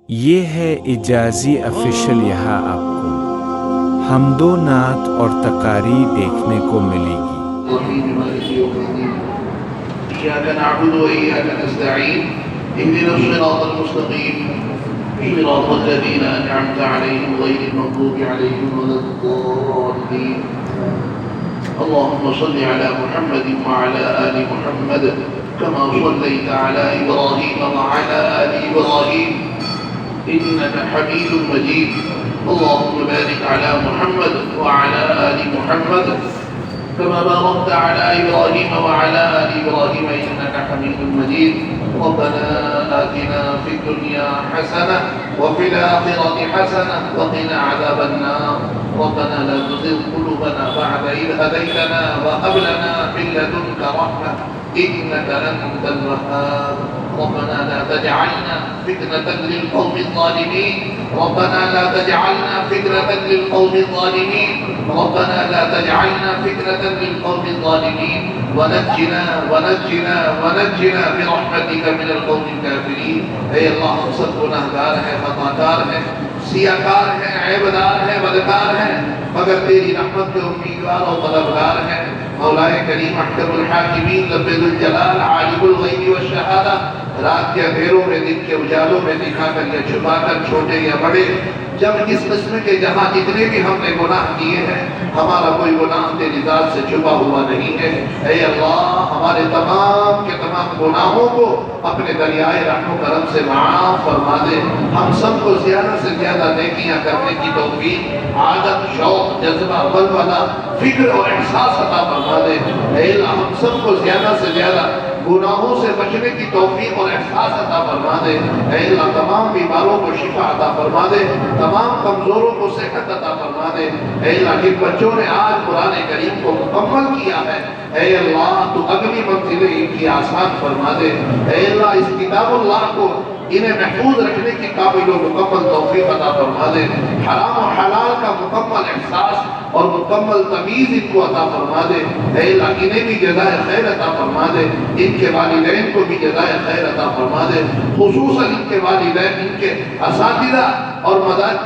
یہ ہے اجازی آفیشل، یہاں آپ کو حمد و نعت اور تقاریر دیکھنے کو ملے گی۔ إياك نعبد وإياك نستعين اهدنا الصراط المستقيم صراط الذين أنعمت عليهم غير المغضوب عليهم ولا الضالين اللهم صل على محمد وعلى آل محمد كما صليت على إبراهيم وعلى آل إبراهيم إنك حميد مجيد اللهم بارك على محمد وعلى آل محمد كما باركت على إبراهيم وعلى آل إبراهيم إنك حميد مجيد ربنا آتنا في الدنيا حسنة وفي الآخرة حسنة وقنا عذاب النار ربنا لا تزغ قلوبنا بعد إذ هديتنا وهب لنا من لدنك رحمة إنك أنت الوهاب ربنا لا تجعلنا فتنة للقوم الظالمين ربنا لا تجعلنا فتنة للقوم الظالمين ربنا لا تجعلنا فتنة للقوم الظالمين ونجنا ونجنا ونجنا برحمتك من القوم الكافرين اے اللہ ہم سب گناہگار ہیں، خطاکار ہیں، سیاکار ہیں، عیبدار ہیں، بدکار ہیں، مگر تیری رحمت کے امیدوار اور طلبگار ہیں۔ مولا کریم احکم الحاکمین رب ذوالجلال عالم الغیب والشہادہ، رات کے اندھیروں میں دن کے اجالوں میں دکھا کر یا چھپا کر، چھوٹے یا بڑے، جب اس قسم کے جہاں جتنے بھی ہم نے گناہ کیے ہیں، ہمارا کوئی گناہ تیری ذات سے چھپا ہوا نہیں ہے۔ اے اللہ ہمارے تمام کے تمام گناہوں کو اپنے دریائے رحم و کرم سے معاف فرما دے۔ ہم سب کو زیادہ سے زیادہ نیکیاں کرنے کی توفیق، عادت، شوق، جذبہ، ولولہ، فکر اور احساس عطا فرما دے۔ اے اللہ ہم سب کو زیادہ سے زیادہ گناہوں سے بچنے کی توفیق اور احساس عطا فرما دے۔ اے اللہ تمام بیماروں کو شفا عطا فرما دے، تمام کمزوروں کو صحت عطا فرما دے۔ اے اللہ جن بچوں نے آج قرآن کریم کو مکمل کیا ہے، اے اللہ تو اگلی منزلیں ان کی آسان فرما دے۔ اے اللہ اس کتاب اللہ کو انہیں محفوظ رکھنے کی قابل و مکمل توفیق عطا فرما دے۔ حرام و حلال کا مکمل احساس اور مکمل تمیز ان کو عطا فرما دے۔ اے اللہ انہیں بھی جزائے خیر عطا فرما دے، ان کے والدین کو بھی جزائے خیر عطا فرما دے، خصوصاً ان کے والدین، ان کے اساتذہ اور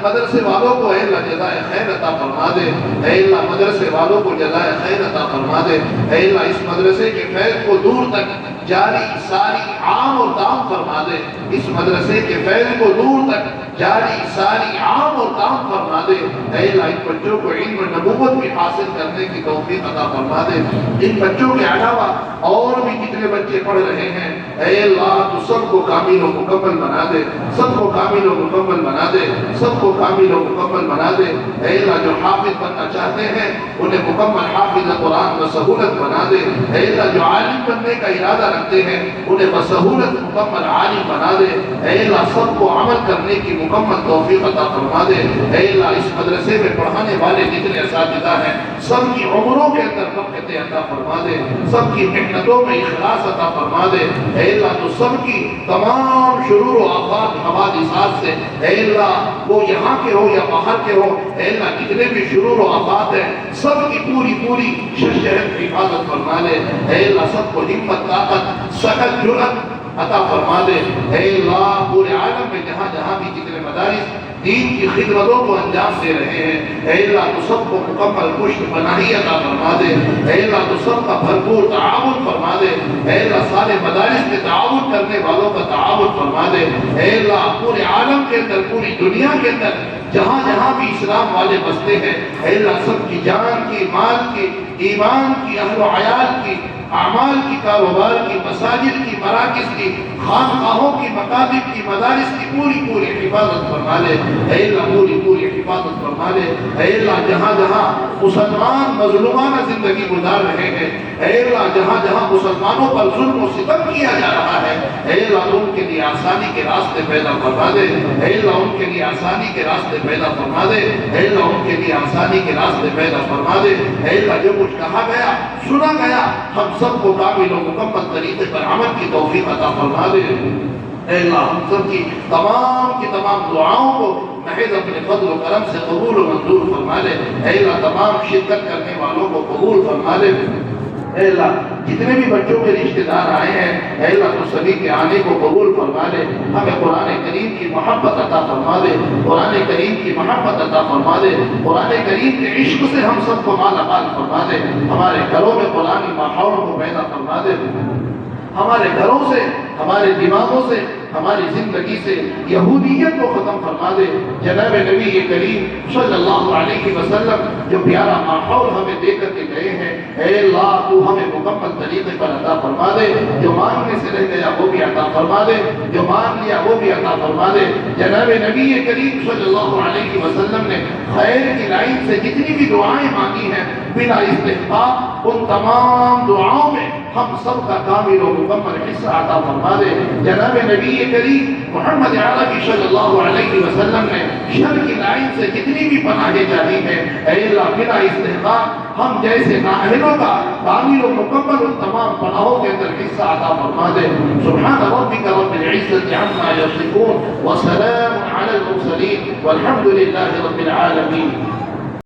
مدرسے والوں کو اے اللہ جزائے خیر عطا فرما دے۔ اے اللہ مدرسے والوں کو جزائے خیر عطا فرما دے۔ اے اللہ اس مدرسے کے فیض کو دور تک جاری، ساری، عام اور دام فرما دے۔ اس مدرسے کے فیض کو دور تک جاری، ساری، عام اور دام فرما دے۔ اے اللہ ان بچوں کو علم و نبوت بھی حاصل کرنے کی توفیق عطا فرما دے۔ ان بچوں کے علاوہ اور بھی کتنے بچے پڑھ رہے ہیں، اے اللہ تو سب کو کامل و مکمل بنا دے، سب کو کامل و مکمل بنا دے، سب کو کامل و مکمل بنا دے۔ اے اللہ جو حافظ بننا چاہتے ہیں انہیں مکمل حافظ قرآن بسہولت بنا دے۔ اے اللہ جو عالم بننے کا ارادہ رکھتے ہیں انہیں بسہولت مکمل عالم بنا دے۔ اے اللہ سب کو عمل کرنے کی مکمل توفیق عطا فرما دے۔ اے اللہ اس مدرسے میں پڑھانے والے جتنے اساتذہ ہیں سب کی عمروں کے اندر برکتیں عطا فرما دے، سب کی محنتوں میں اخلاص عطا فرما دے۔ اے اللہ تو سب کی تمام شرور و آفات حوادثات سے، اے اللہ وہ یہاں کے ہو یا باہر کے ہو، اے اللہ جتنے بھی شرور و آفات ہیں سب کی پوری پوری شہر حفاظت فرما دے۔ اے اللہ سب کو ہمت، طاقت، سخت، جرأت عطا فرما دے۔ اے اللہ پورے عالم میں جہاں جہاں بھی جتنے مدارس دین کی خدمتوں کو انجام دے رہے ہیں، اے اللہ تو سب کو مکمل پشت پناہی عطا فرما دے۔ اے اللہ تو سب کا بھرپور تعاون فرما دے۔ اے اللہ سارے مدارس میں تعاون کرنے والوں کا تعاون فرما دے۔ اے اللہ پورے عالم کے اندر، پوری دنیا کے اندر جہاں جہاں بھی اسلام والے بستے ہیں، اے اللہ سب کی جان کی، مال کی، ایمان کی، اہل و عیال کی، اعمال کی، کاروبار کی، مساجد کی، مراکز کی، خانقاہوں کی، مکاتب کی، مدارس کی پوری پوری حفاظت فرما لے۔ اے اللہ پوری پوری حفاظت فرما لے۔ اے اللہ جہاں جہاں مسلمان مظلومانہ زندگی گزار رہے ہیں، اے اللہ جہاں جہاں مسلمانوں پر ظلم و ستم کیا جا رہا ہے، اے اللہ ان کے لیے آسانی کے راستے پیدا فرما دے۔ اے اللہ ان کے لیے آسانی کے راستے پیدا فرما دے۔ اے اللہ ان کے لیے آسانی کے راستے پیدا فرما دے۔ اے اللہ جو کچھ کہا گیا، سنا گیا، ہم سب کو کامل و مکمل طریقے پر عمل کی توفیق عطا فرما دے۔ اے اللہ ہم سب کی تمام دعاؤں کو محض اپنے فضل و کرم سے قبول و منظور فرما لے۔ اے اللہ تمام شرکت کرنے والوں کو قبول فرما لے۔ اے اللہ جتنے بھی بچوں کے رشتہ دار آئے ہیں اے اللہ تو سبھی کے آنے کو قبول فرما دے، ہمیں قرآن کریم کی محبت عطا فرما دے، قرآن کریم کی محبت عطا فرما دے، قرآن کریم کے عشق سے ہم سب کو مالا مال فرما دے، ہمارے گھروں میں قرآنی ماحول کو پیدا فرما دے، ہمارے گھروں سے، ہمارے دماغوں سے، ہماری زندگی سے یہودیت کو ختم فرما دے۔ جناب نبی کریم صلی اللہ علیہ وسلم جو پیارا ماحول ہمیں دے کر کے گئے ہیں، اے اللہ تو ہمیں مکمل طریقے پر عطا فرما دے، جو مانگنے سے رہ گیا وہ بھی عطا فرما دے، جو مانگ لیا وہ بھی عطا فرما دے۔ جناب نبی کریم صلی اللہ علیہ وسلم نے خیر کی لائن سے جتنی بھی دعائیں مانگی ہیں بلا استحقاق، ان تمام دعاؤں میں ہم سب کا کامل و مکمل حصہ عطا فرما دے۔ جناب نبی کریم محمد عربی صلی اللہ علیہ وسلم نے شر کی لائن سے جتنی بھی پناہیں چاہی ہیں، اے اللہ بلا استحقاق ہم جیسے نااہلوں کا کامل و مکمل ان تمام پناہوں کے اندر حصہ عطا فرما دے۔ سبحان ربک رب العزت عما یصفون وسلام علی المرسلین والحمد للہ رب العالمین۔